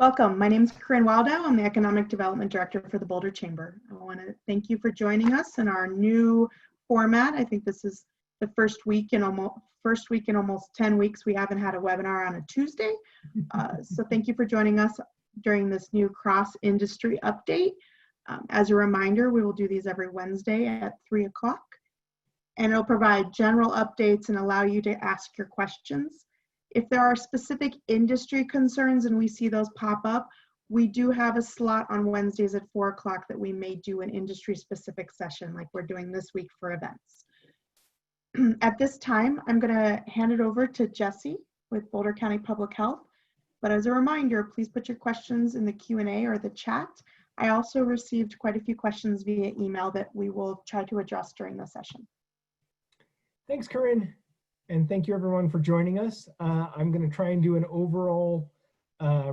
Welcome. My name is Corinne Waldo. I'm the Economic Development Director for the Boulder Chamber. I want to thank you for joining us in our new format. I think this is the first week in almost 10 weeks we haven't had a webinar on a Tuesday. So thank you for joining us during this new cross-industry update. As a reminder, we will do these every Wednesday at 3 o'clock. And it'll provide general updates and allow you to ask your questions. If there are specific industry concerns and we see those pop up, we do have a slot on Wednesdays at 4 o'clock that we may do an industry-specific session like we're doing this week for events. At this time, I'm going to hand it over to Jesse with Boulder County Public Health. But as a reminder, please put your questions in the Q&A or the chat. I also received quite a few questions via email that we will try to address during the session. Thanks, Corinne. And thank you everyone for joining us. I'm going to try and do an overall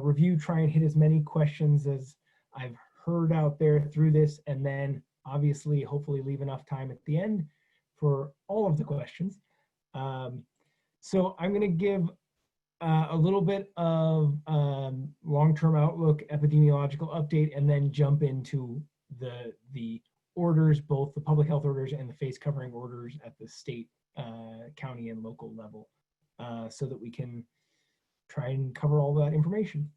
review, try and hit as many questions as I've heard out there through this, and then obviously, hopefully leave enough time at the end for all of the questions. So I'm going to give a little bit of long-term outlook, epidemiological update, and then jump into the orders, both the public health orders and the face covering orders at the state, county, and local level, so that we can try and cover all that information.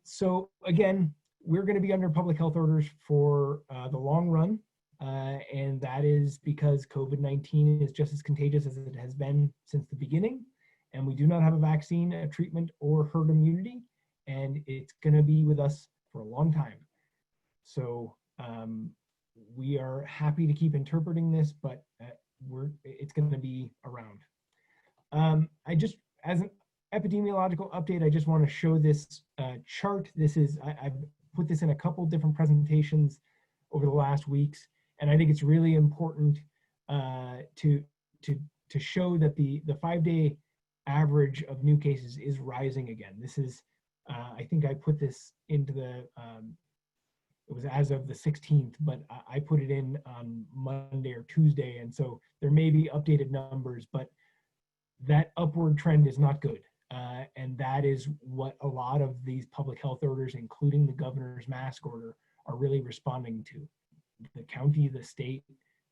So again, we're going to be under public health orders for the long run, and that is because COVID-19 is just as contagious as it has been since the beginning, and we do not have a vaccine, a treatment, or herd immunity, and it's going to be with us for a long time. So we are happy to keep interpreting this, but it's going to be around. As an epidemiological update, I just want to show this chart. I've put this in a couple different presentations over the last weeks, and I think it's really important to show that the 5-day average of new cases is rising again. This is, I think I put this into the, it was as of the 16th, but I put it in on Monday or Tuesday, and so there may be updated numbers, but that upward trend is not good. And that is what a lot of these public health orders, including the governor's mask order, are really responding to. The county, the state,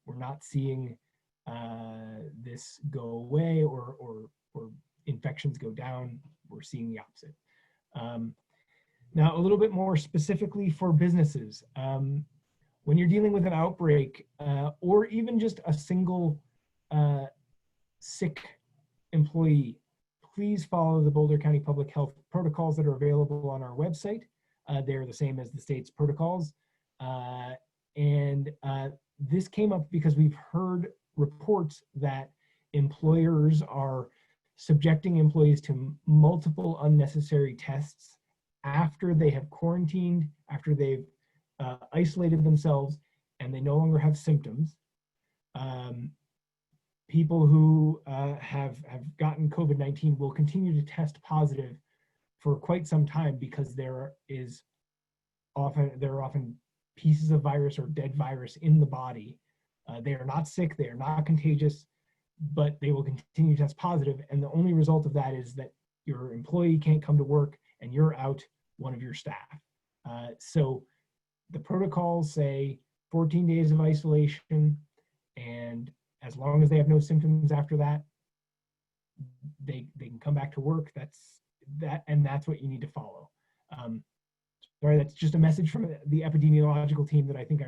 we're not seeing this go away or infections go down. We're seeing the opposite. Now, a little bit more specifically for businesses, when you're dealing with an outbreak or even just a single sick employee, please follow the Boulder County Public Health protocols that are available on our website. They're the same as the state's protocols. This came up because we've heard reports that employers are subjecting employees to multiple unnecessary tests after they have quarantined, after they've isolated themselves, and they no longer have symptoms. People who have gotten COVID-19 will continue to test positive for quite some time because there are often pieces of virus or dead virus in the body. They are not sick, they are not contagious, but they will continue to test positive, and the only result of that is that your employee can't come to work and you're out one of your staff. So the protocols say 14 days of isolation, and as long as they have no symptoms after that, they can come back to work. That's what you need to follow. Sorry, that's just a message from the epidemiological team that I think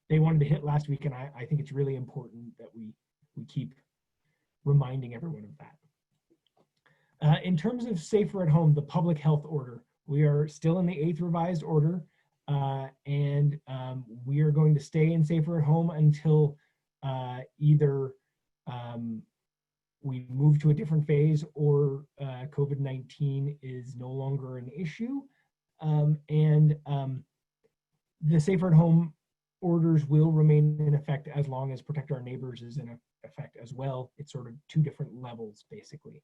they wanted to hit last week, and I think it's really important that we keep reminding everyone of that. In terms of safer at home, the public health order, we are still in the 8th revised order, and we are going to stay in safer at home until either we move to a different phase or COVID-19 is no longer an issue. The safer at home orders will remain in effect as long as Protect Our Neighbors is in effect as well. It's sort of 2 different levels, basically.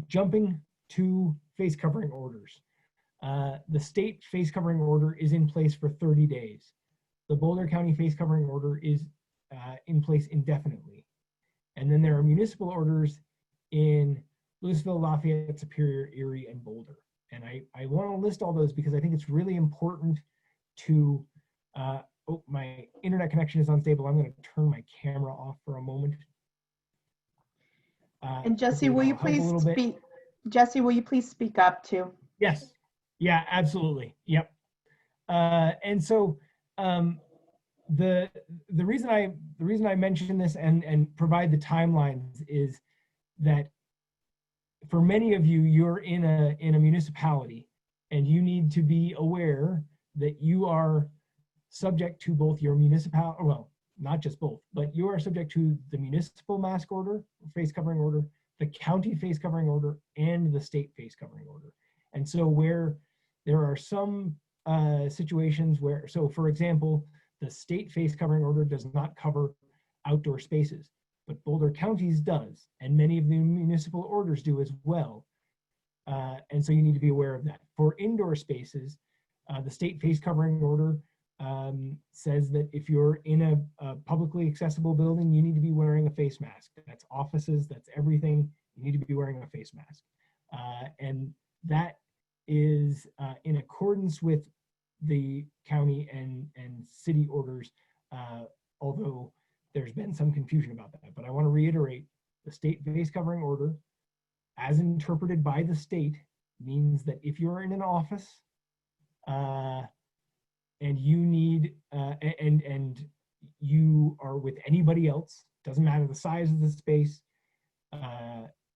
Jumping to face covering orders. The state face covering order is in place for 30 days. The Boulder County face covering order is in place indefinitely. And then there are municipal orders in Louisville, Lafayette, Superior, Erie, and Boulder. And I want to list all those because I think it's really important to, oh, my internet connection is unstable. I'm going to turn my camera off for a moment. And Jesse, Hopefully will you that'll help a please little bit. speak? Jesse, will you please speak up too? Yes. Yeah, absolutely. Yep. And so the reason I mention this and provide the timelines is that for many of you, you're in a municipality, and you need to be aware that you are subject to both your municipal, well, not just both, but you are subject to the municipal mask order, face covering order, the county face covering order, and the state face covering order. And so where there are some situations where, so for example, the state face covering order does not cover outdoor spaces, but Boulder County's does, and many of the municipal orders do as well. And so you need to be aware of that. For indoor spaces, the state face covering order says that if you're in a publicly accessible building, you need to be wearing a face mask. That's offices, that's everything. You need to be wearing a face mask. And that is in accordance with the county and city orders, although there's been some confusion about that. But I want to reiterate, the state face covering order, as interpreted by the state, means that if you're in an office and you need, and you are with anybody else, doesn't matter the size of the space,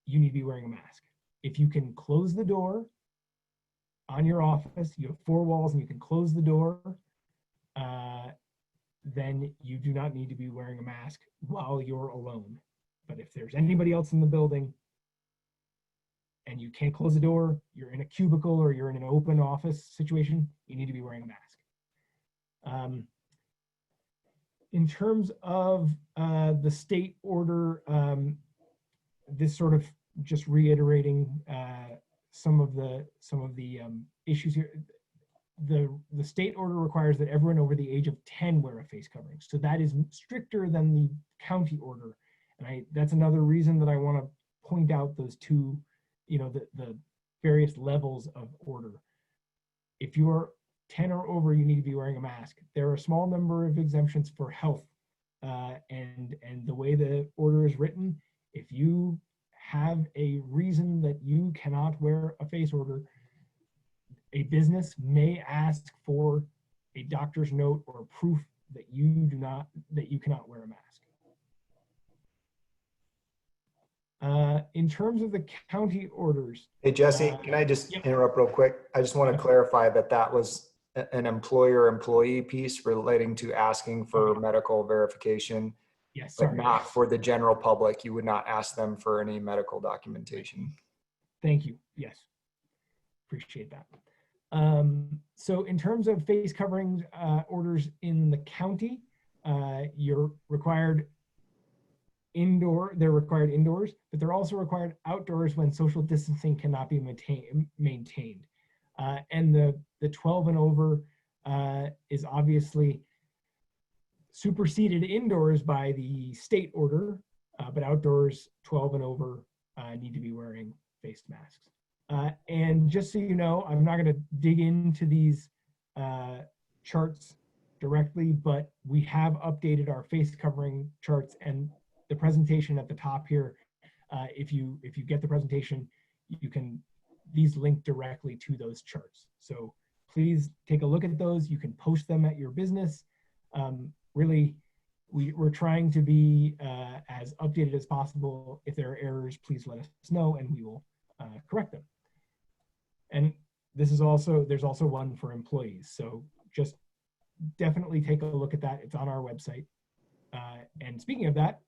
you need to be wearing a mask. If you can close the door on your office, you have 4 walls and you can close the door, then you do not need to be wearing a mask while you're alone. But if there's anybody else in the building and you can't close the door, you're in a cubicle or you're in an open office situation, you need to be wearing a mask. In terms of the state order, this sort of just reiterating some of the issues here. The state order requires that everyone over the age of 10 wear a face covering. So that is stricter than the county order. And that's another reason that I want to point out those two, the various levels of order. If you're 10 or over, you need to be wearing a mask. There are a small number of exemptions for health. And the way the order is written, if you have a reason that you cannot wear a face order, a business may ask for a doctor's note or proof that you cannot wear a mask. In terms of the county orders. Hey, Jesse, can I just interrupt real quick? I just want to clarify that was an employer-employee piece relating to asking for medical verification, yes, but not for the general public. You would not ask them for any medical documentation. Thank you. Yes, appreciate that. So in terms of face covering orders in the county, you're required they're required indoors, but they're also required outdoors when social distancing cannot be maintained. And the 12 and over is obviously superseded indoors by the state order, but outdoors 12 and over need to be wearing face masks. And just so you know, I'm not going to dig into these charts directly, but we have updated our face covering charts and the presentation at the top here. If you get the presentation, these link directly to those charts. So please take a look at those. You can post them at your business. Really, we're trying to be as updated as possible. If there are errors, please let us know and we will correct them. And there's also one for employees. So just definitely take a look at that. It's on our website. And speaking of that,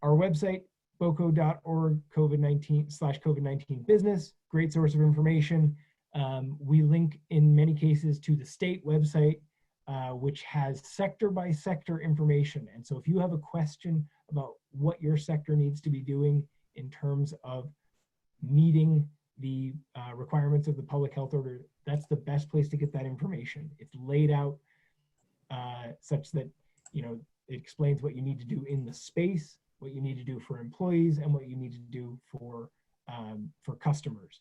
our website, boco.org COVID-19 business, great source of information. We link in many cases to the state website, which has sector by sector information. And so if you have a question about what your sector needs to be doing in terms of meeting the requirements of the public health order, that's the best place to get that information. It's laid out such that, it explains what you need to do in the space, what you need to do for employees, and what you need to do for for customers.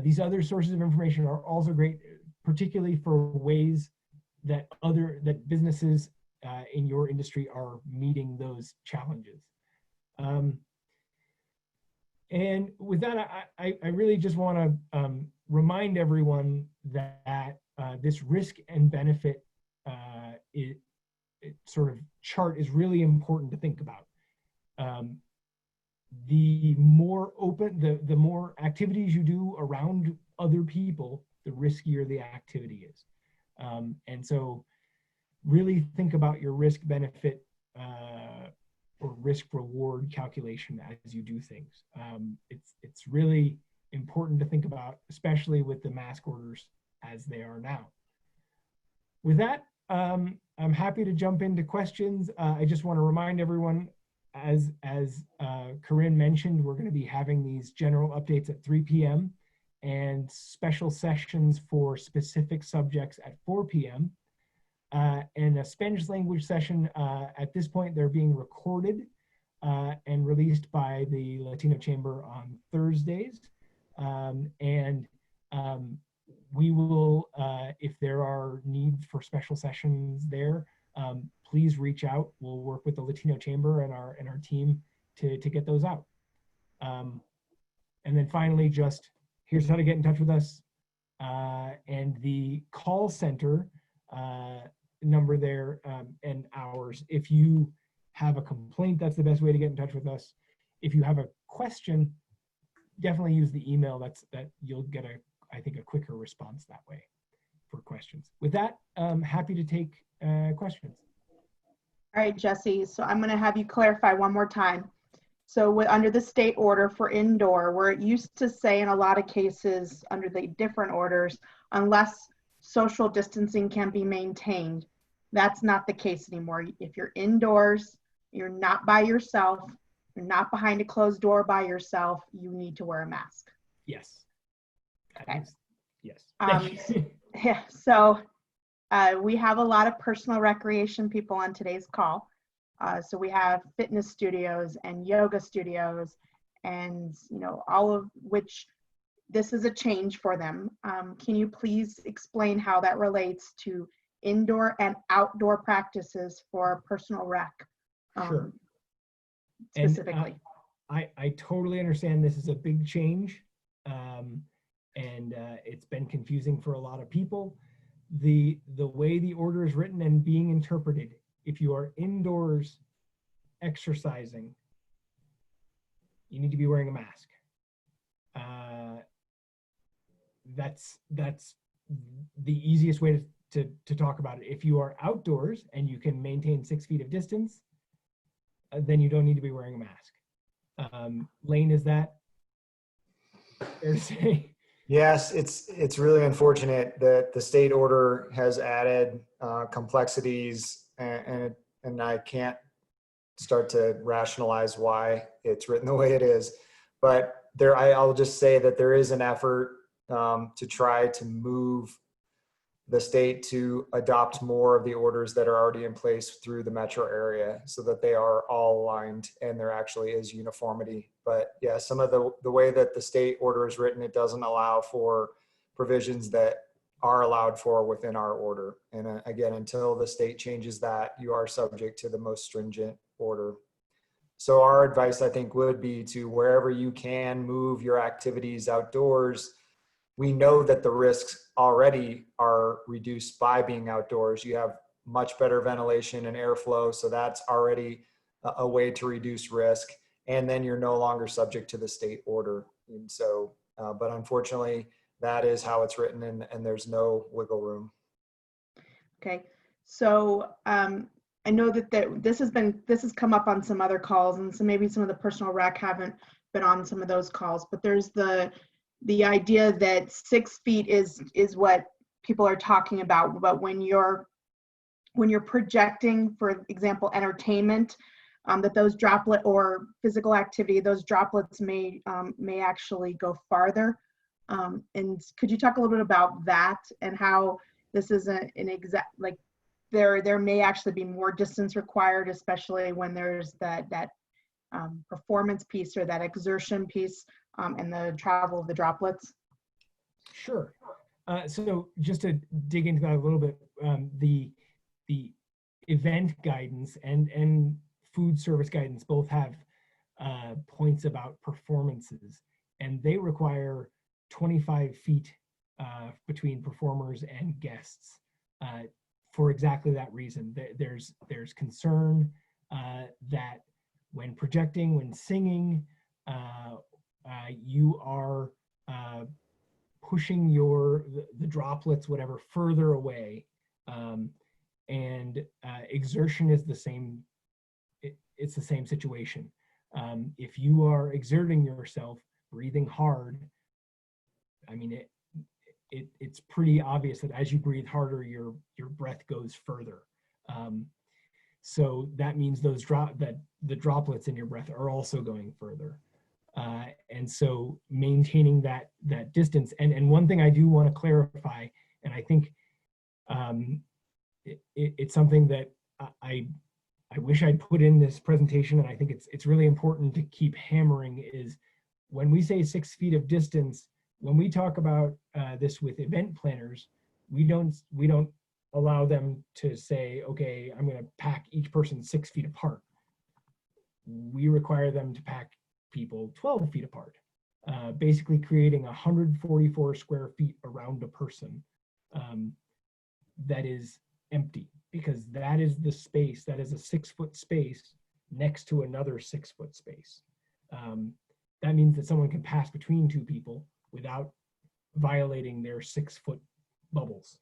These other sources of information are also great, particularly for ways that businesses in your industry are meeting those challenges. And with that, I really just want to remind everyone that this risk and benefit sort of chart is really important to think about. The more open, the more activities you do around other people, the riskier the activity is. And so really think about your risk benefit or risk reward calculation as you do things. It's really important to think about, especially with the mask orders as they are now. With that, I'm happy to jump into questions. I just want to remind everyone, as Corinne mentioned, we're going to be having these general updates at 3 p.m. and special sessions for specific subjects at 4 p.m. And a Spanish language session, at this point, they're being recorded and released by the Latino Chamber on Thursdays. We will, if there are needs for special sessions there, please reach out. We'll work with the Latino Chamber and our team to get those out. And then finally, just here's how to get in touch with us. And the call center number there and ours. If you have a complaint, that's the best way to get in touch with us. If you have a question, definitely use the email. That you'll get I think a quicker response that way for questions. With that, I'm happy to take questions. All right, Jesse, so I'm going to have you clarify one more time. So under the state order for indoor, where it used to say in a lot of cases under the different orders, unless social distancing can be maintained, that's not the case anymore. If you're indoors, you're not by yourself, you're not behind a closed door by yourself, you need to wear a mask. Yes. Okay. Yes. Yeah, so we have a lot of personal recreation people on today's call. So we have fitness studios and yoga studios, and all of which this is a change for them. Can you please explain how that relates to indoor and outdoor practices for personal rec? Sure. Specifically. And, I totally understand this is a big change, and it's been confusing for a lot of people. The way the order is written and being interpreted, if you are indoors exercising, you need to be wearing a mask. That's the easiest way to talk about it. If you are outdoors and you can maintain 6 feet of distance, then you don't need to be wearing a mask. Lane, is that fair to say? Yes, it's really unfortunate that the state order has added complexities, and I can't start to rationalize why it's written the way it is. But I'll just say that there is an effort to try to move the state to adopt more of the orders that are already in place through the metro area, so that they are all aligned and there actually is uniformity. But yeah, some of the way that the state order is written, it doesn't allow for provisions that are allowed for within our order. And again, until the state changes that, you are subject to the most stringent order. So our advice, I think, would be to, wherever you can, move your activities outdoors. We know that the risks already are reduced by being outdoors. You have much better ventilation and airflow, so that's already a way to reduce risk. And then you're no longer subject to the state order. And so, but unfortunately, that is how it's written, and there's no wiggle room. Okay, so I know that this has come up on some other calls, and so maybe some of the personal rec haven't been on some of those calls, but there's the idea that 6 feet is what people are talking about. But when you're projecting, for example, entertainment, that those droplet or physical activity, those droplets may actually go farther. And could you talk a little bit about that and how this isn't an exact, like there may actually be more distance required, especially when there's that performance piece or that exertion piece and the travel of the droplets? Sure. So just to dig into that a little bit, the event guidance and food service guidance both have points about performances, and they require 25 feet between performers and guests for exactly that reason. There's concern that when projecting, when singing, you are pushing the droplets, whatever, further away, and exertion is the same. It's the same situation. If you are exerting yourself, breathing hard, I mean, it's pretty obvious that as you breathe harder, your breath goes further. So that means that the droplets in your breath are also going further. And so maintaining that distance. And one thing I do want to clarify, and I think it's something that I wish I'd put in this presentation, and I think it's really important to keep hammering, is when we say 6 feet of distance, when we talk about this with event planners, we don't allow them to say, okay, I'm going to pack each person 6 feet apart. We require them to pack people 12 feet apart, basically creating 144 square feet around a person that is empty, because that is the space, that is a 6 foot space next to another 6 foot space. That means that someone can pass between two people without violating their 6 foot bubbles.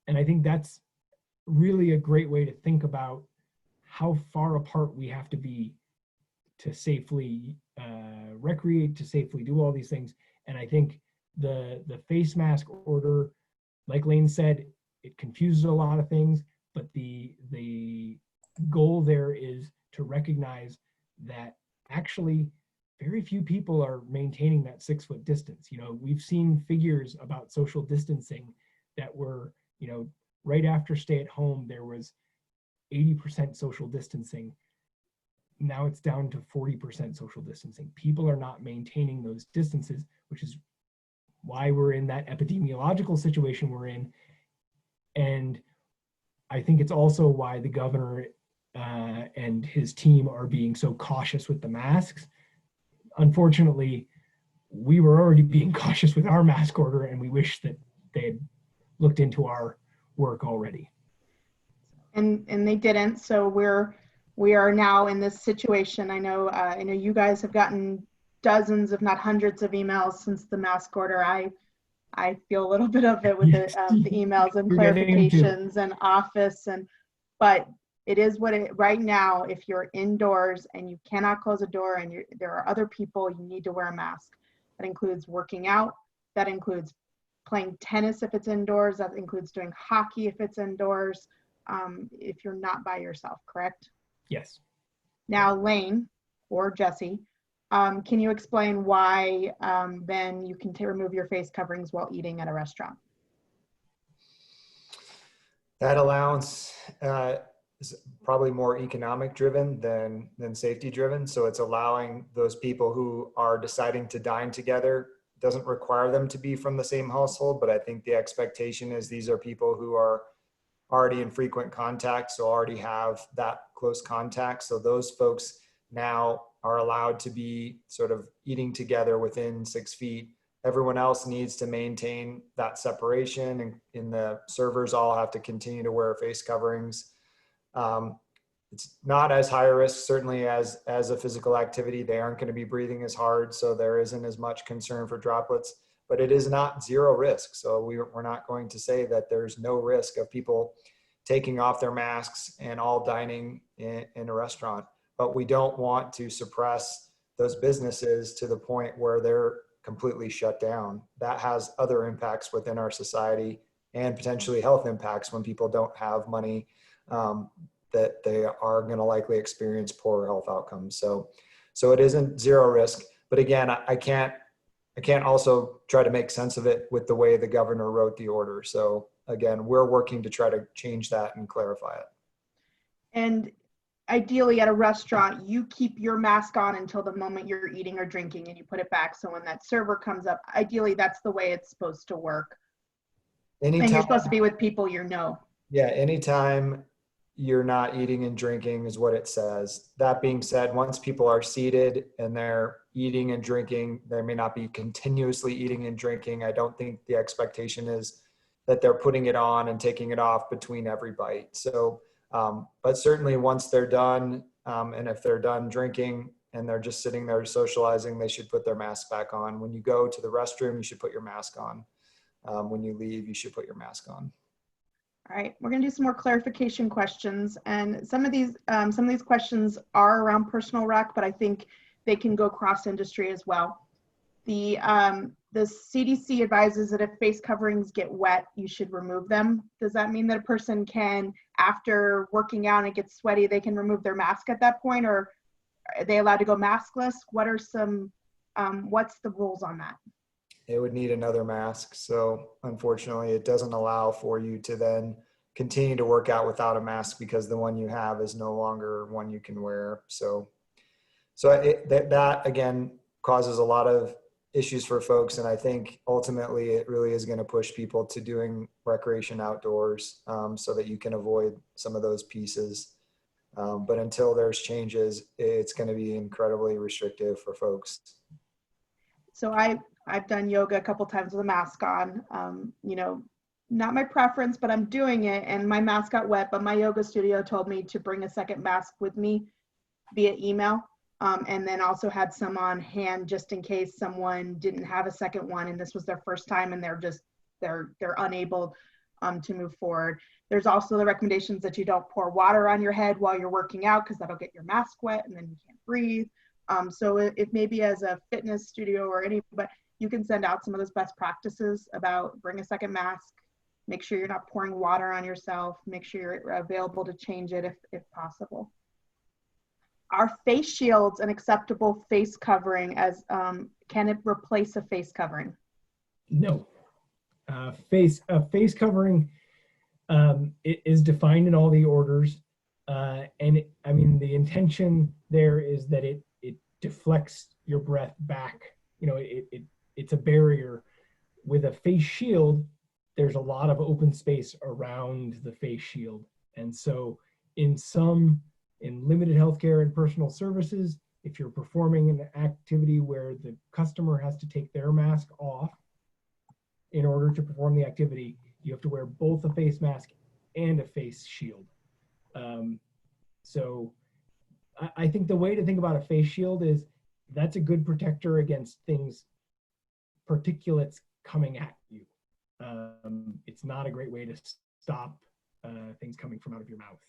And I think that's really a great way to think about how far apart we have to be to safely recreate, to safely do all these things. And I think the face mask order, like Lane said, it confuses a lot of things, but the goal there is to recognize that actually very few people are maintaining that 6 foot distance. You know, we've seen figures about social distancing that were, you know, right after stay at home, there was 80% social distancing. Now it's down to 40% social distancing. People are not maintaining those distances, which is why we're in that epidemiological situation we're in. And I think it's also why the governor and his team are being so cautious with the masks. Unfortunately, we were already being cautious with our mask order, and we wish that they had looked into our work already. And they didn't. So we are now in this situation. I know you guys have gotten dozens, if not hundreds, of emails since the mask order. I feel a little bit of it with the emails and clarifications and office, but it is what it right now. If you're indoors and you cannot close a door and there are other people, you need to wear a mask. That includes working out. That includes playing tennis if it's indoors. That includes doing hockey if it's indoors. If you're not by yourself, correct? Yes. Now, Lane or Jesse, can you explain why then you can remove your face coverings while eating at a restaurant? That allowance is probably more economic driven than safety driven. So it's allowing those people who are deciding to dine together. Doesn't require them to be from the same household, but I think the expectation is these are people who are already in frequent contact, so already have that close contact. So those folks now are allowed to be sort of eating together within 6 feet. Everyone else needs to maintain that separation, and the servers all have to continue to wear face coverings. It's not as high a risk, certainly as a physical activity. They aren't going to be breathing as hard, so there isn't as much concern for droplets, but it is not zero risk. So we're not going to say that there's no risk of people taking off their masks and all dining in a restaurant. But we don't want to suppress those businesses to the point where they're completely shut down. That has other impacts within our society and potentially health impacts when people don't have money, that they are going to likely experience poorer health outcomes. So it isn't zero risk, but again, I can't also try to make sense of it with the way the governor wrote the order. So again, we're working to try to change that and clarify it. And ideally at a restaurant, you keep your mask on until the moment you're eating or drinking and you put it back. So when that server comes up, ideally that's the way it's supposed to work. And you're supposed to be with people you know. Yeah, anytime you're not eating and drinking is what it says. That being said, once people are seated and they're eating and drinking, they may not be continuously eating and drinking. I don't think the expectation is that they're putting it on and taking it off between every bite. So, but certainly once they're done, and if they're done drinking and they're just sitting there socializing, they should put their mask back on. When you go to the restroom, you should put your mask on. When you leave, you should put your mask on. All right, we're going to do some more clarification questions, and some of these questions are around personal rec, but I think they can go cross industry as well. The CDC advises that if face coverings get wet, you should remove them. Does that mean that a person can, after working out and it gets sweaty, they can remove their mask at that point, or are they allowed to go maskless? What are some, what's the rules on that? It would need another mask. So unfortunately, it doesn't allow for you to then continue to work out without a mask because the one you have is no longer one you can wear. So that again causes a lot of issues for folks. And I think ultimately it really is going to push people to doing recreation outdoors, so that you can avoid some of those pieces. But until there's changes, it's going to be incredibly restrictive for folks. So I've done yoga a couple times with a mask on, you know, not my preference, but I'm doing it and my mask got wet, but my yoga studio told me to bring a second mask with me via email. And then also had some on hand just in case someone didn't have a second one and this was their first time and they're unable to move forward. There's also the recommendations that you don't pour water on your head while you're working out because that'll get your mask wet and then you can't breathe. So if maybe as a fitness studio or but you can send out some of those best practices about bring a second mask, make sure you're not pouring water on yourself, make sure you're available to change it if possible. Are face shields an acceptable face covering as, can it replace a face covering? No. Face covering it is defined in all the orders. And I mean, the intention there is that it deflects your breath back. You know, it's a barrier. With a face shield, there's a lot of open space around the face shield. And so in limited healthcare and personal services, if you're performing an activity where the customer has to take their mask off in order to perform the activity, you have to wear both a face mask and a face shield. So I think the way to think about a face shield is that's a good protector against things, particulates coming at you. It's not a great way to stop things coming from out of your mouth.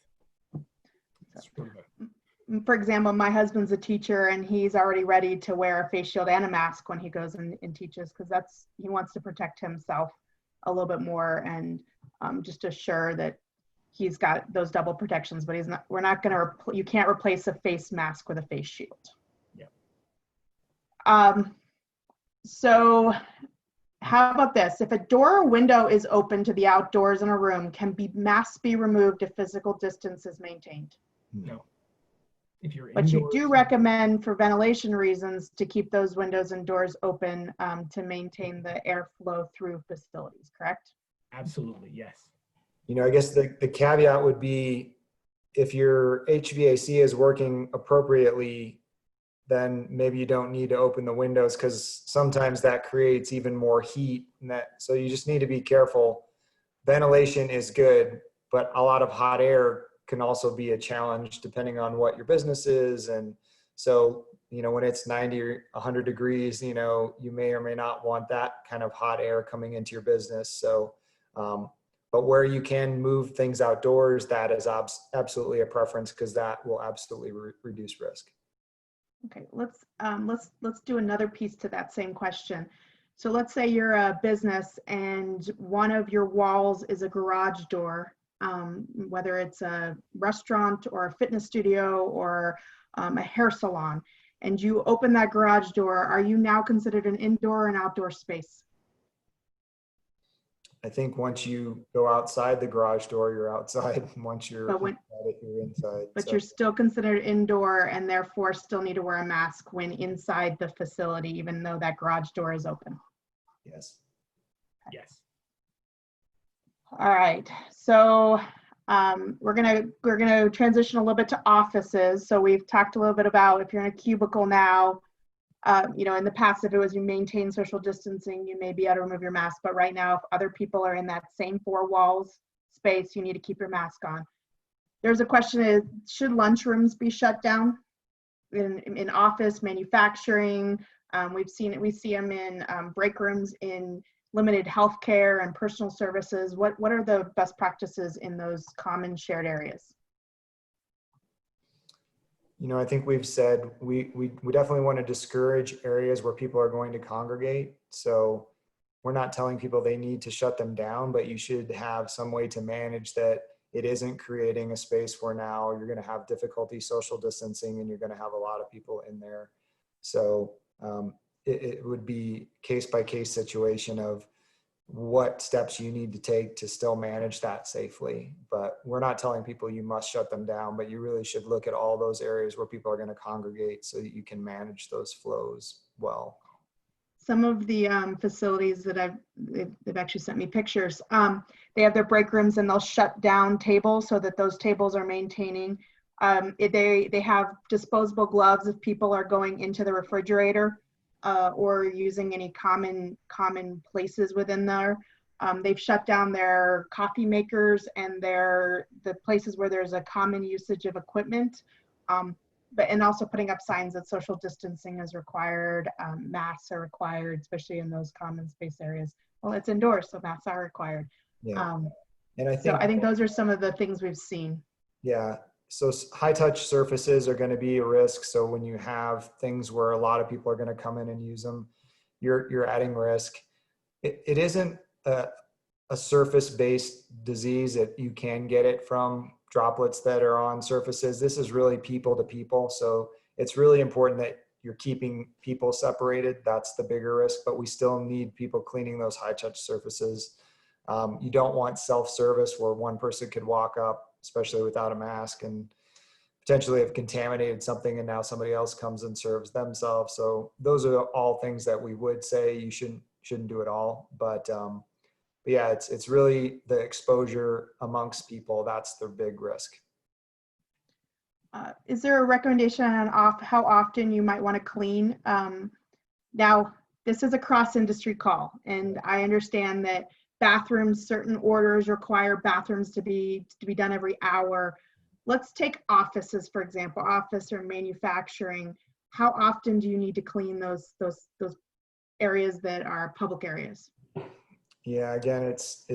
For example, my husband's a teacher and he's already ready to wear a face shield and a mask when he goes and teaches because he wants to protect himself a little bit more and just assure that he's got those double protections, but you can't replace a face mask with a face shield. Yeah. So how about this? If a door or window is open to the outdoors in a room, can masks be removed if physical distance is maintained? No. If you're but indoors, you do recommend for ventilation reasons to keep those windows and doors open to maintain the airflow through facilities, correct? Absolutely, yes. You know, I guess the caveat would be if your HVAC is working appropriately, then maybe you don't need to open the windows because sometimes that creates even more heat. So you just need to be careful. Ventilation is good, but a lot of hot air can also be a challenge depending on what your business is. And so, you know, when it's 90 or 100 degrees, you know, you may or may not want that kind of hot air coming into your business. So, but where you can move things outdoors, that is absolutely a preference because that will absolutely reduce risk. Okay, let's do another piece to that same question. So let's say you're a business and one of your walls is a garage door, whether it's a restaurant or a fitness studio or a hair salon, and you open that garage door, are you now considered an indoor or an outdoor space? I think once you go outside the garage door, you're outside. Once you're But when, inside it, you're inside. but So, you're still considered indoor and therefore still need to wear a mask when inside the facility, even though that garage door is open. yes. Yes. All right, so we're gonna transition a little bit to offices. So we've talked a little bit about if you're in a cubicle now, you know, in the past, if it was you maintain social distancing, you may be able to remove your mask. But right now, if other people are in that same four walls space, you need to keep your mask on. There's a question is, should lunchrooms be shut down in office, manufacturing? We see them in break rooms in limited healthcare and personal services. What are the best practices in those common shared areas? You know, I think we've said we definitely want to discourage areas where people are going to congregate. So we're not telling people they need to shut them down, but you should have some way to manage that it isn't creating a space where now you're going to have difficulty social distancing and you're going to have a lot of people in there. So it would be case by case situation of what steps you need to take to still manage that safely. But we're not telling people you must shut them down, but you really should look at all those areas where people are going to congregate so that you can manage those flows well. Some of the facilities that they've actually sent me pictures. They have their break rooms and they'll shut down tables so that those tables are maintaining. They have disposable gloves if people are going into the refrigerator or using any common places within there. They've shut down their coffee makers and the places where there's a common usage of equipment. And also putting up signs that social distancing is required, masks are required, especially in those common space areas. Well, it's indoors, so masks are required. Yeah. And I think those are some of the things we've seen. Yeah. So high touch surfaces are going to be a risk. So when you have things where a lot of people are going to come in and use them, you're adding risk. It isn't a surface based disease that you can get it from droplets that are on surfaces. This is really people to people. So it's really important that you're keeping people separated. That's the bigger risk, but we still need people cleaning those high touch surfaces. You don't want self-service where one person could walk up, especially without a mask, and potentially have contaminated something and now somebody else comes and serves themselves. So those are all things that we would say you shouldn't do at all. But yeah, it's really the exposure amongst people. That's the big risk. Is there a recommendation on how often you might want to clean? Now, this is a cross-industry call, and I understand that bathrooms, certain orders require bathrooms to be done every hour. Let's take offices, for example, office or manufacturing. How often do you need to clean those areas that are public areas? Yeah, again, it's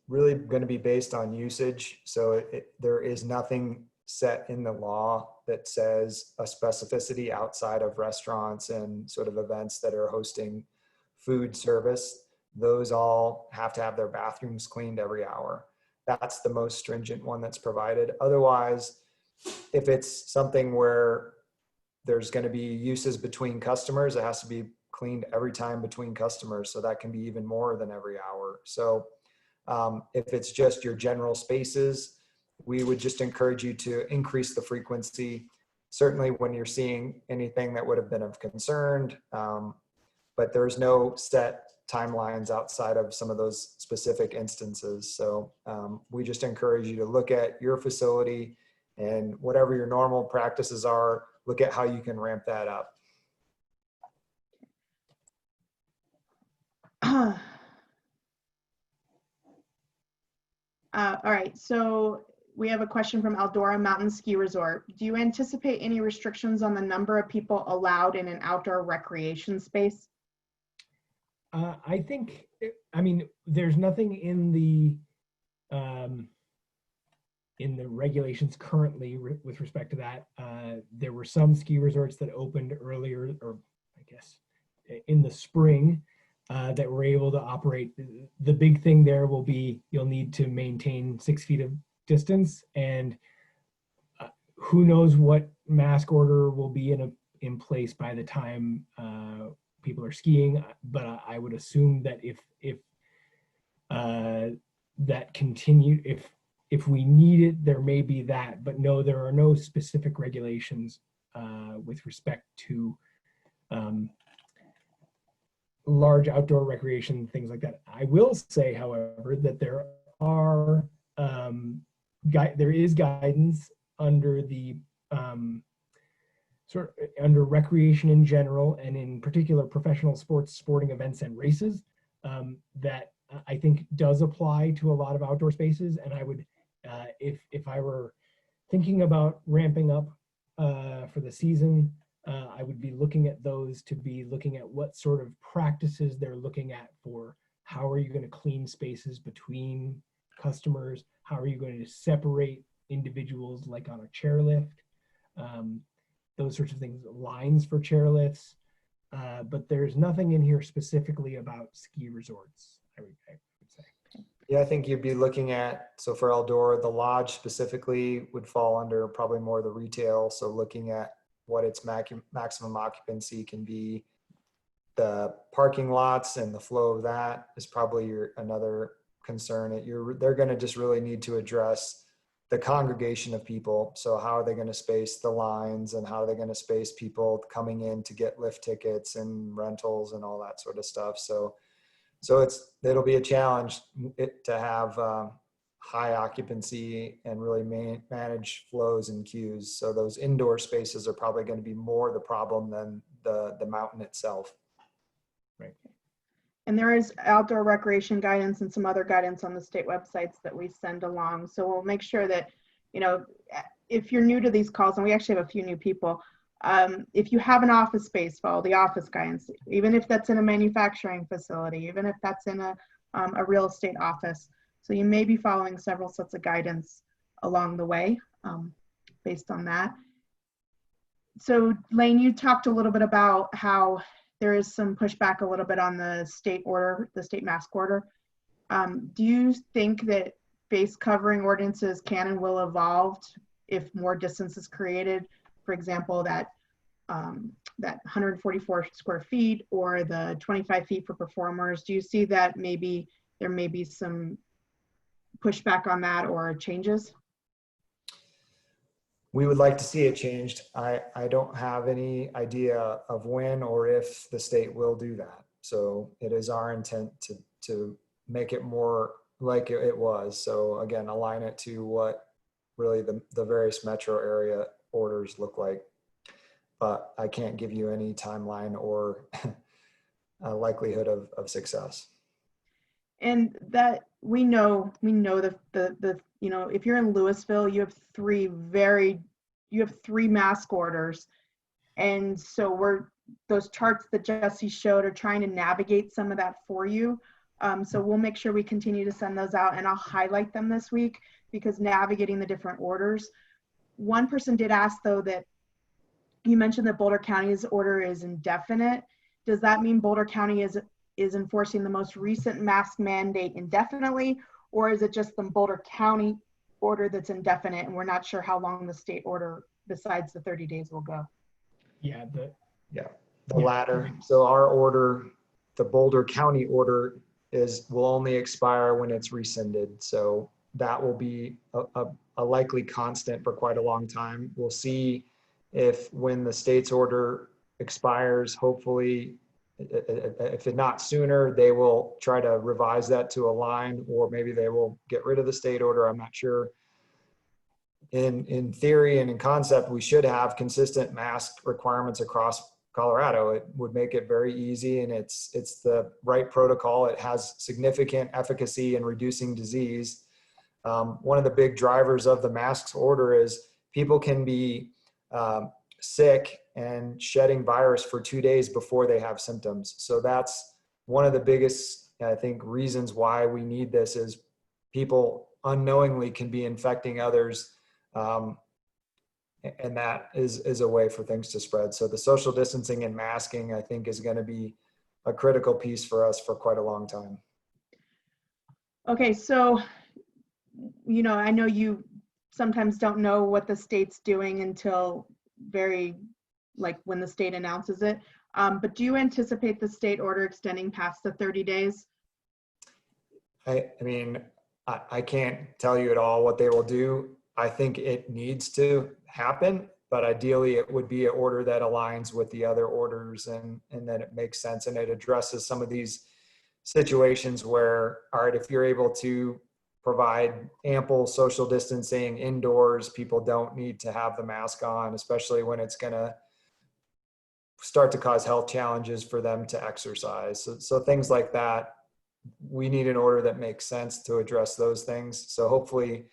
really going to be based on usage. So there is nothing set in the law that says a specificity outside of restaurants and sort of events that are hosting food service. Those all have to have their bathrooms cleaned every hour. That's the most stringent one that's provided. Otherwise, if it's something where there's going to be uses between customers, it has to be cleaned every time between customers. So that can be even more than every hour. So if it's just your general spaces, we would just encourage you to increase the frequency, certainly when you're seeing anything that would have been of concern. But there's no set timelines outside of some of those specific instances. So we just encourage you to look at your facility and whatever your normal practices are, look at how you can ramp that up. All right, so we have a question from Eldora Mountain Ski Resort. Do you anticipate any restrictions on the number of people allowed in an outdoor recreation space? I think, I mean, there's nothing in the regulations currently with respect to that. There were some ski resorts that opened earlier, or I guess in the spring, that were able to operate. The big thing there will be you'll need to maintain 6 feet of distance, and who knows what mask order will be in place by the time people are skiing. But I would assume that if that continue, if we need it, there may be that, but no, there are no specific regulations with respect to large outdoor recreation, things like that. I will say, however, that there are there is guidance under the under recreation in general, and in particular professional sports, sporting events, and races that I think does apply to a lot of outdoor spaces. And I would, if I were thinking about ramping up for the season, I would be looking at those, to be looking at what sort of practices they're looking at for how are you going to clean spaces between customers, how are you going to separate individuals, like on a chairlift, those sorts of things, lines for chairlifts. But there's nothing in here specifically about ski resorts, I would say. Yeah, I think you'd be looking at, so for outdoor, the lodge specifically would fall under probably more the retail. So looking at what its maximum occupancy can be. The parking lots and the flow of that is probably another concern. They're going to just really need to address the congregation of people. So how are they going to space the lines, and how are they going to space people coming in to get lift tickets and rentals and all that sort of stuff. So it'll be a challenge to have high occupancy and really manage flows and queues. So those indoor spaces are probably going to be more the problem than the mountain itself. Right. And there is outdoor recreation guidance and some other guidance on the state websites that we send along. So we'll make sure that, if you're new to these calls, and we actually have a few new people, if you have an office space, follow the office guidance, even if that's in a manufacturing facility, even if that's in a real estate office. So you may be following several sets of guidance along the way based on that. So Lane, you talked a little bit about how there is some pushback a little bit on the state order, the state mask order. Do you think that face covering ordinances can and will evolve if more distance is created? For example, that 144 square feet or the 25 feet for performers. Do you see that maybe there may be some pushback on that or changes? We would like to see it changed. I don't have any idea of when or if the state will do that. So it is our intent to make it more like it was. So again, align it to what really the various metro area orders look like. But I can't give you any timeline or a likelihood of success. And that we know the if you're in Louisville, you have three mask orders, and so those charts that Jesse showed are trying to navigate some of that for you. So we'll make sure we continue to send those out, and I'll highlight them this week because navigating the different orders. One person did ask though that you mentioned that Boulder County's order is indefinite. Does that mean Boulder County is enforcing the most recent mask mandate indefinitely, or is it just the Boulder County order that's indefinite and we're not sure how long the state order besides the 30 days will go? Yeah, the latter. So our order, the Boulder County order, will only expire when it's rescinded. So that will be a likely constant for quite a long time. We'll see if when the state's order expires, hopefully, if not sooner, they will try to revise that to align, or maybe they will get rid of the state order. I'm not sure. In theory and in concept, we should have consistent mask requirements across Colorado. It would make it very easy, and it's the right protocol. It has significant efficacy in reducing disease. One of the big drivers of the masks order is people can be sick and shedding virus for 2 days before they have symptoms. So that's one of the biggest, I think, reasons why we need this is people unknowingly can be infecting others. And that is a way for things to spread. So the social distancing and masking, I think, is going to be a critical piece for us for quite a long time. Okay, so, I know you sometimes don't know what the state's doing until when the state announces it. But do you anticipate the state order extending past the 30 days? I mean, I can't tell you at all what they will do. I think it needs to happen, but ideally it would be an order that aligns with the other orders and that it makes sense and it addresses some of these situations where, all right, if you're able to provide ample social distancing indoors, people don't need to have the mask on, especially when it's going to start to cause health challenges for them to exercise. So things like that, we need an order that makes sense to address those things. So hopefully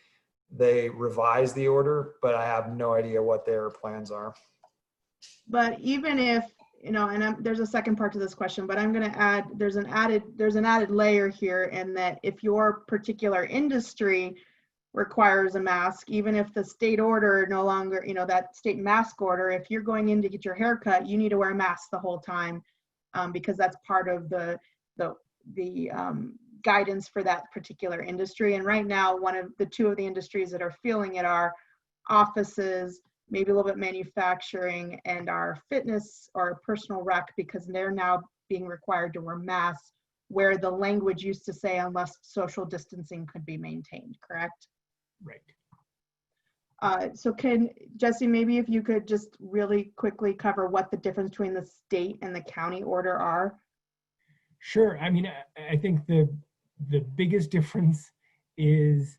they revise the order, but I have no idea what their plans are. But even if, and there's a second part to this question, but I'm going to add, there's an added layer here, in that if your particular industry requires a mask, even if the state order no longer, that state mask order, if you're going in to get your hair cut, you need to wear a mask the whole time, because that's part of the guidance for that particular industry. And right now, two of the industries that are feeling it are offices, maybe a little bit manufacturing, and our fitness or personal rec, because they're now being required to wear masks, where the language used to say unless social distancing could be maintained, correct? Right. So Jesse, maybe if you could just really quickly cover what the difference between the state and the county order are. Sure. I mean, I think the biggest difference is,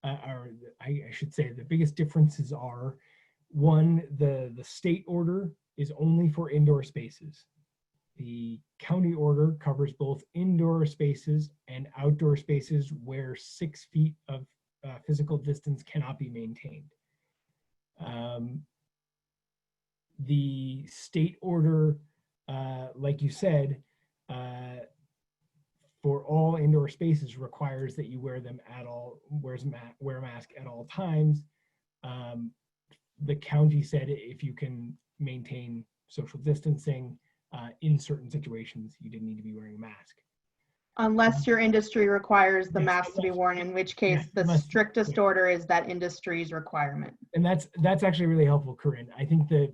or I should say the biggest differences are, one, the state order is only for indoor spaces. The county order covers both indoor spaces and outdoor spaces where 6 feet of physical distance cannot be maintained. The state order, like you said, for all indoor spaces requires that you wear a mask at all times. The county said if you can maintain social distancing in certain situations, you didn't need to be wearing a mask. Unless your industry requires the Yes, mask to be worn, in which case the strictest order is that industry's requirement. And that's actually really helpful, Corinne. I think the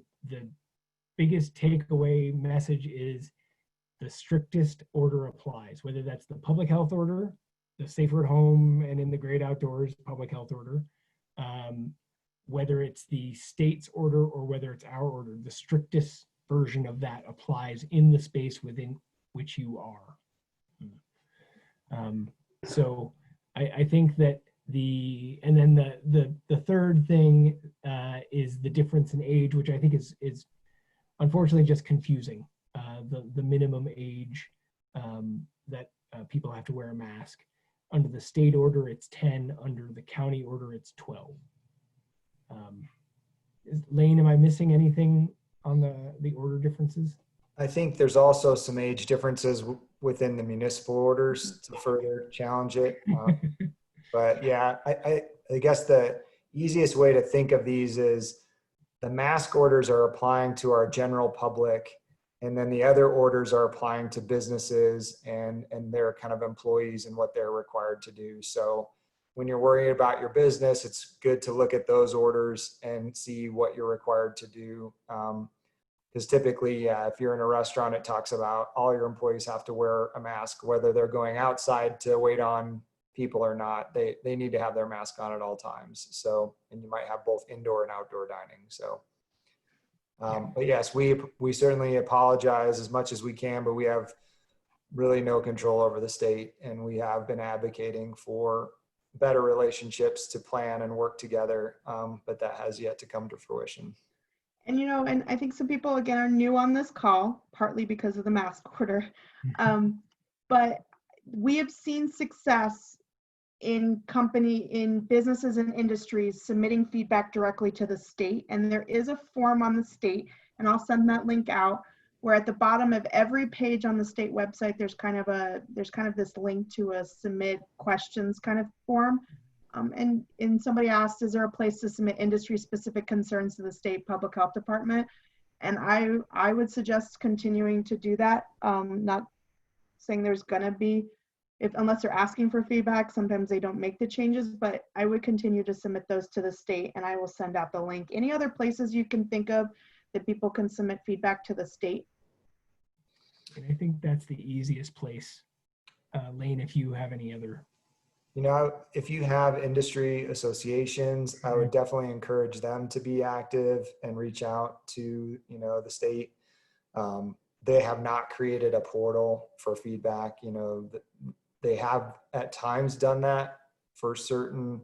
biggest takeaway message is the strictest order applies, whether that's the public health order, the safer at home and in the great outdoors public health order, whether it's the state's order or whether it's our order, the strictest version of that applies in the space within which you are. So I think that and then the third thing is the difference in age, which I think is unfortunately just confusing. The minimum age that people have to wear a mask. Under the state order, it's 10. Under the county order, it's 12. Lane, am I missing anything on the order differences? I think there's also some age differences within the municipal orders to further challenge it. But yeah, I guess the easiest way to think of these is the mask orders are applying to our general public, and then the other orders are applying to businesses and their kind of employees and what they're required to do. So when you're worried about your business, it's good to look at those orders and see what you're required to do. Because typically, if you're in a restaurant, it talks about all your employees have to wear a mask, whether they're going outside to wait on people or not. They need to have their mask on at all times. So, and you might have both indoor and outdoor dining. So, but yes, we certainly apologize as much as we can, but we have really no control over the state, and we have been advocating for better relationships to plan and work together, but that has yet to come to fruition. And and I think some people again are new on this call, partly because of the mask order, but we have seen success in businesses and industries submitting feedback directly to the state, and there is a form on the state, and I'll send that link out, where at the bottom of every page on the state website there's kind of this link to a submit questions kind of form. And somebody asked, is there a place to submit industry specific concerns to the state public health department? And I would suggest continuing to do that. Not saying there's gonna be, unless they're asking for feedback, sometimes they don't make the changes, but I would continue to submit those to the state, and I will send out the link. Any other places you can think of that people can submit feedback to the state? And I think that's the easiest place. Lane, if you have any other. You know, if you have industry associations, I would definitely encourage them to be active and reach out to, you know, the state. They have not created a portal for feedback. You know, they have at times done that for certain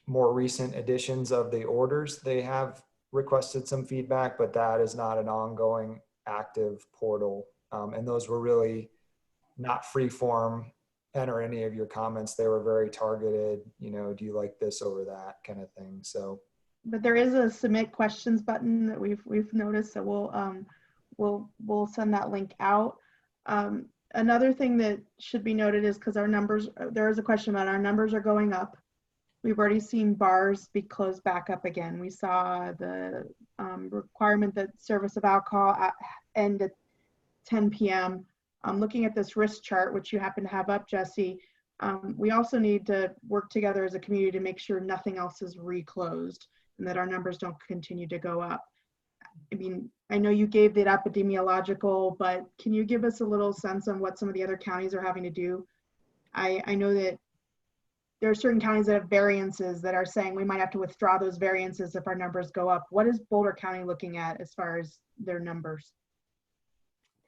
more recent editions of the orders. They have requested some feedback, but that is not an ongoing active portal. And those were really not free form, enter any of your comments. They were very targeted, you know, do you like this over that kind of thing. So, but there is a submit questions button that we've noticed, so we'll send that link out. Another thing that should be noted is because our numbers, there is a question about our numbers are going up. We've already seen bars be closed back up again. We saw the requirement that service of alcohol end at 10 p.m. Looking at this risk chart, which you happen to have up, Jesse, we also need to work together as a community to make sure nothing else is reclosed and that our numbers don't continue to go up. I mean, I know you gave that epidemiological, but can you give us a little sense on what some of the other counties are having to do? I know that there are certain counties that have variances that are saying we might have to withdraw those variances if our numbers go up. What is Boulder County looking at as far as their numbers?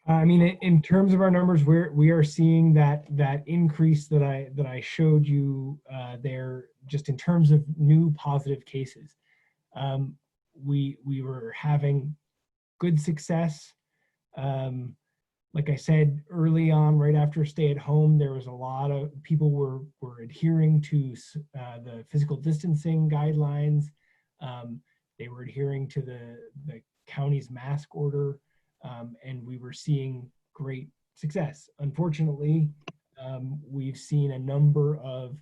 I mean, in terms of our numbers, we are seeing that increase that I showed you there, just in terms of new positive cases. We were having good success. Like I said early on, right after stay at home, there was a lot of people were adhering to the physical distancing guidelines. They were adhering to the county's mask order, and we were seeing great success. Unfortunately, we've seen a number of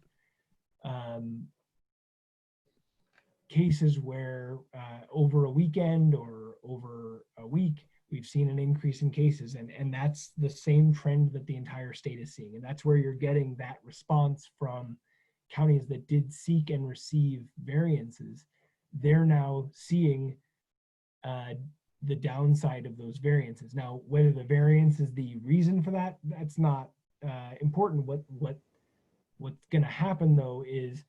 cases where over a weekend or over a week, we've seen an increase in cases, and that's the same trend that the entire state is seeing. And that's where you're getting that response from counties that did seek and receive variances. They're now seeing the downside of those variances. Now, whether the variance is the reason for that, that's not important. What's going to happen though is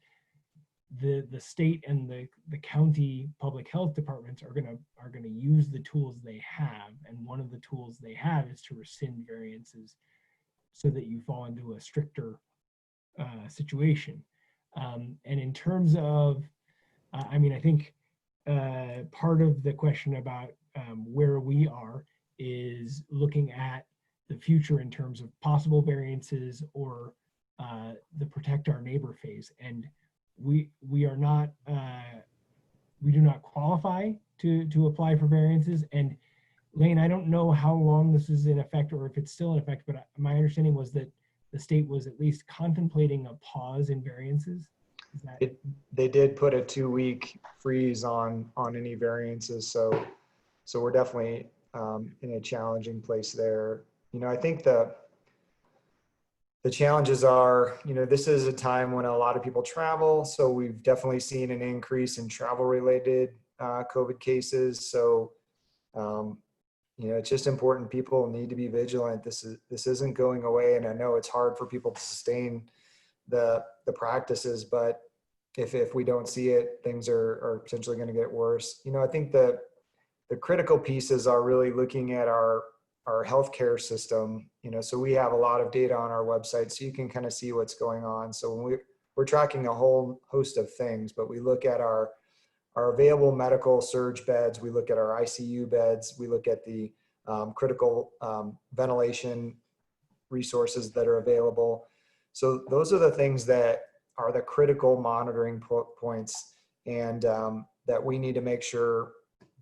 the state and the county public health departments are gonna use the tools they have, and one of the tools they have is to rescind variances so that you fall into a stricter situation. And in terms of, I mean, I think part of the question about where we are is looking at the future in terms of possible variances or the protect our neighbor phase. And we are not, we do not qualify to apply for variances. And Lane, I don't know how long this is in effect or if it's still in effect, but my understanding was that the state was at least contemplating a pause in variances. Is that... They did put a 2-week freeze on any variances. So we're definitely in a challenging place there. You know, I think the challenges are, you know, this is a time when a lot of people travel. So we've definitely seen an increase in travel related COVID cases. So, you know, it's just important. People need to be vigilant. This isn't going away. And I know it's hard for people to sustain the practices, but if we don't see it, things are potentially going to get worse. You know, I think the critical pieces are really looking at our healthcare system, you know, so we have a lot of data on our website, so you can kind of see what's going on. So when we're tracking a whole host of things, but we look at our available medical surge beds, we look at our ICU beds, we look at the critical ventilation resources that are available. So those are the things that are the critical monitoring points, and that we need to make sure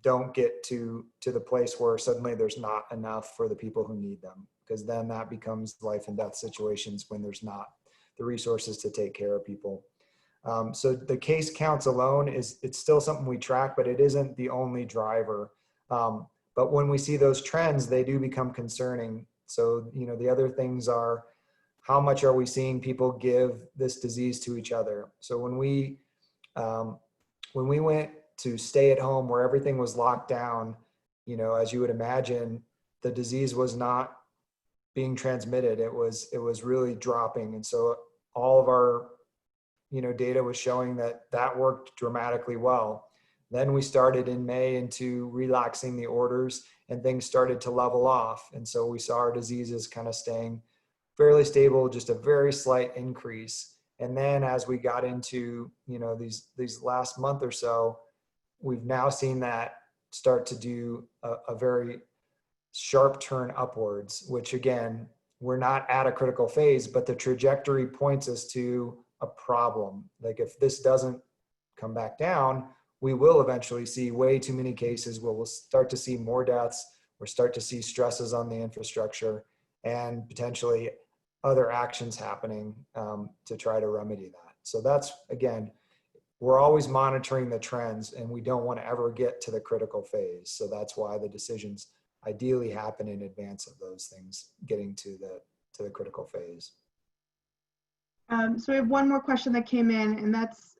don't get to the place where suddenly there's not enough for the people who need them, because then that becomes life and death situations when there's not the resources to take care of people. So the case counts alone it's still something we track, but it isn't the only driver. But when we see those trends, they do become concerning. So, you know, the other things are, how much are we seeing people give this disease to each other? So when we went to stay at home where everything was locked down, you know, as you would imagine, the disease was not being transmitted. It was really dropping. And so all of our, data was showing that that worked dramatically well. Then we started in May into relaxing the orders, and things started to level off. And so we saw our diseases kind of staying fairly stable, just a very slight increase. And then as we got into, these last month or so, we've now seen that start to do a very sharp turn upwards, which again, we're not at a critical phase, but the trajectory points us to a problem. Like if this doesn't come back down, we will eventually see way too many cases where we'll start to see more deaths, or start to see stresses on the infrastructure, and potentially other actions happening to try to remedy that. So that's, again, we're always monitoring the trends, and we don't want to ever get to the critical phase. So that's why the decisions ideally happen in advance of those things getting to the critical phase. So we have one more question that came in, and that's,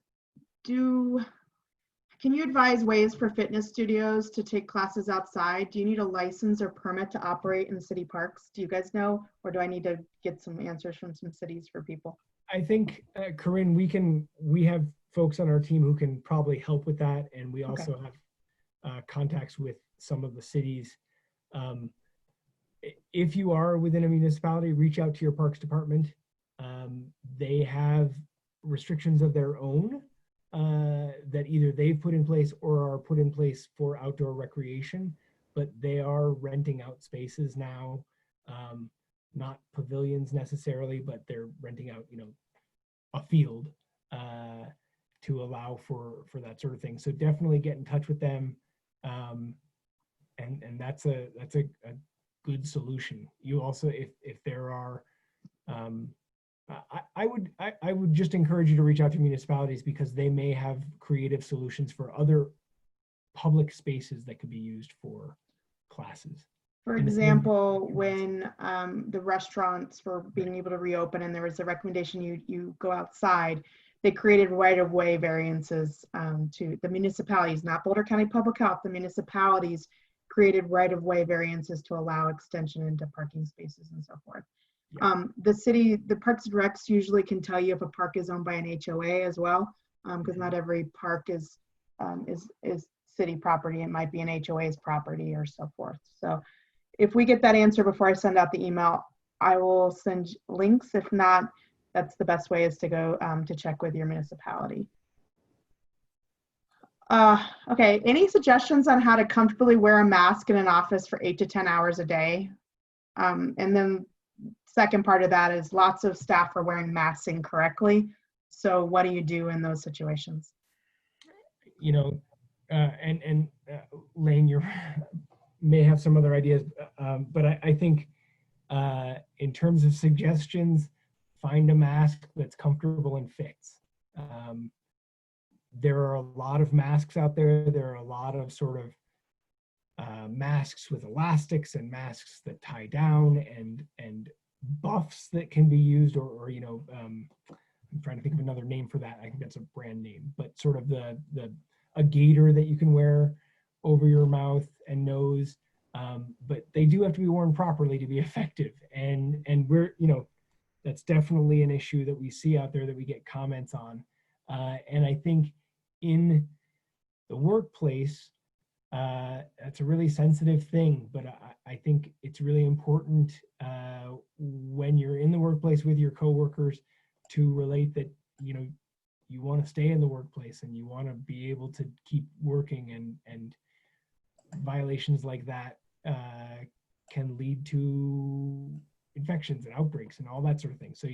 can you advise ways for fitness studios to take classes outside? Do you need a license or permit to operate in city parks? Do you guys know, or do I need to get some answers from some cities for people? I think, Corinne, we have folks on our team who can probably help with that. And we also have contacts with some of the cities. If you are within a municipality, reach out to your parks department. They have restrictions of their own that either they've put in place or are put in place for outdoor recreation, but they are renting out spaces now, not pavilions necessarily, but they're renting out, a field to allow for that sort of thing. So definitely get in touch with them. And that's a good solution. You also, if there are, I would just encourage you to reach out to municipalities, because they may have creative solutions for other public spaces that could be used for classes. For example, when the restaurants were being able to reopen and there was a recommendation you go outside, they created right-of-way variances to the municipalities, not Boulder County Public Health. The municipalities created right-of-way variances to allow extension into parking spaces and so forth. Yeah. The Parks and Recs usually can tell you if a park is owned by an HOA as well, because not every park is city property. It might be an HOA's property or so forth. So if we get that answer before I send out the email, I will send links. If not, that's the best way, is to go to check with your municipality. Okay, any suggestions on how to comfortably wear a mask in an office for 8 to 10 hours a day? And then second part of that is lots of staff are wearing masks incorrectly. So what do you do in those situations? Lane, you may have some other ideas, but I think in terms of suggestions, find a mask that's comfortable and fits. There are a lot of masks out there. There are a lot of sort of masks with elastics and masks that tie down, and buffs that can be used, or I'm trying to think of another name for that. I think that's a brand name, but sort of a gaiter that you can wear over your mouth and nose. But they do have to be worn properly to be effective. And we're, that's definitely an issue that we see out there that we get comments on. And I think in the workplace, that's a really sensitive thing, but I think it's really important when you're in the workplace with your coworkers to relate that, you want to stay in the workplace and you want to be able to keep working, and violations like that can lead to infections and outbreaks and all that sort of thing. So,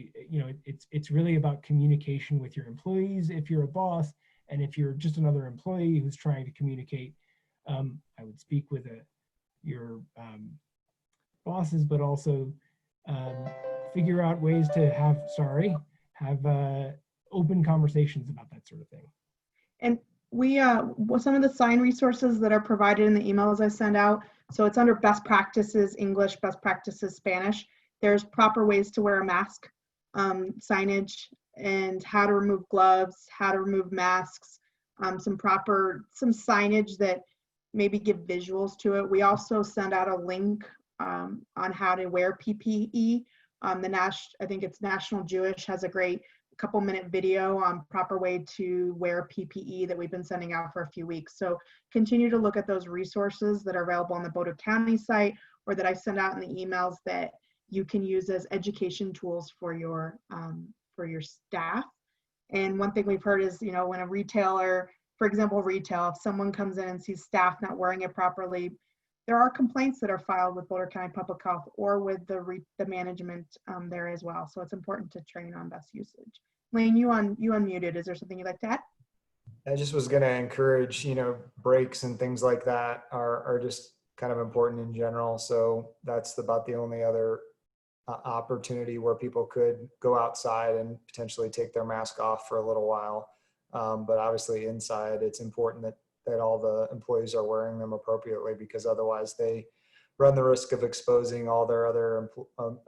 it's really about communication with your employees if you're a boss, and if you're just another employee who's trying to communicate, I would speak with your bosses, but also figure out ways to have open conversations about that sort of thing. And we, some of the sign resources that are provided in the emails I send out, so it's under best practices English, best practices Spanish. There's proper ways to wear a mask, signage, and how to remove gloves, how to remove masks, some signage that maybe give visuals to it. We also send out a link on how to wear PPE I think it's National Jewish has a great couple-minute video on proper way to wear PPE that we've been sending out for a few weeks. So continue to look at those resources that are available on the Boulder County site or that I send out in the emails that you can use as education tools for your staff. And one thing we've heard is, you know, when a retailer, for example, retail, if someone comes in and sees staff not wearing it properly, there are complaints that are filed with Boulder County Public Health or with the management there as well. So it's important to train on best usage. Lane, you unmuted. Is there something you'd like to add? I just was going to encourage, you know, breaks and things like that are just kind of important in general. So that's about the only other opportunity where people could go outside and potentially take their mask off for a little while. But obviously inside, it's important that all the employees are wearing them appropriately, because otherwise they run the risk of exposing all their other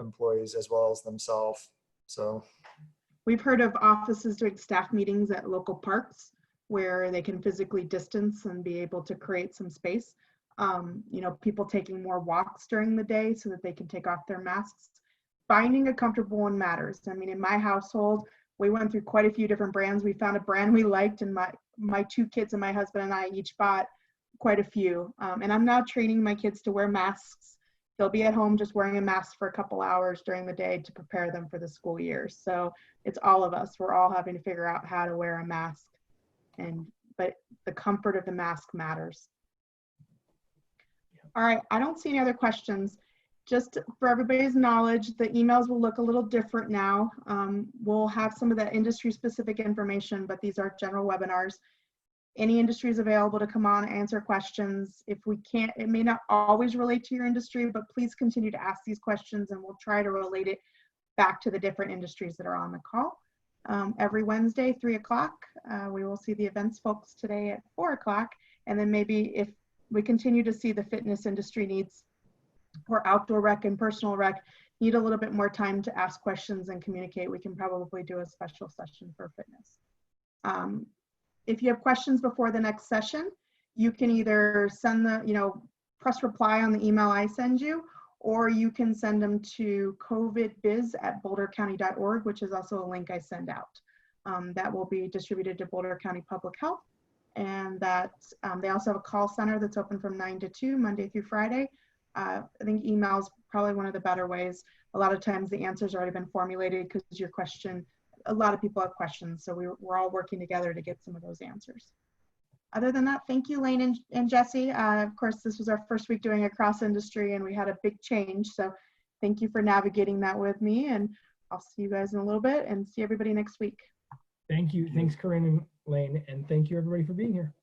employees as well as themselves. So we've heard of offices doing staff meetings at local parks where they can physically distance and be able to create some space. You know, people taking more walks during the day so that they can take off their masks. Finding a comfortable one matters. I mean, in my household, we went through quite a few different brands. We found a brand we liked, and my two kids and my husband and I each bought quite a few. And I'm now training my kids to wear masks. They'll be at home just wearing a mask for a couple hours during the day to prepare them for the school year. So it's all of us. We're all having to figure out how to wear a mask, but the comfort of the mask matters. All right, I don't see any other questions. Just for everybody's knowledge, the emails will look a little different now. We'll have some of the industry specific information, but these are general webinars. Any industry is available to come on and answer questions. If we can't, it may not always relate to your industry, but please continue to ask these questions and we'll try to relate it back to the different industries that are on the call. Every Wednesday, 3 o'clock, we will see the events folks today at 4 o'clock. And then maybe if we continue to see the fitness industry needs or outdoor rec and personal rec need a little bit more time to ask questions and communicate, we can probably do a special session for fitness. If you have questions before the next session, you can either send press reply on the email I send you, or you can send them to covidbiz@bouldercounty.org, which is also a link I send out. That will be distributed to Boulder County Public Health. And that they also have a call center that's open from 9 to 2, Monday through Friday. I think email is probably one of the better ways. A lot of times the answer's already been formulated because your question, a lot of people have questions. So we're all working together to get some of those answers. Other than that, thank you, Lane and Jesse. Of course, this was our first week doing a cross industry and we had a big change. So thank you for navigating that with me, and I'll see you guys in a little bit and see everybody next week. Thank you. Thanks, Corinne and Lane. And thank you everybody for being here.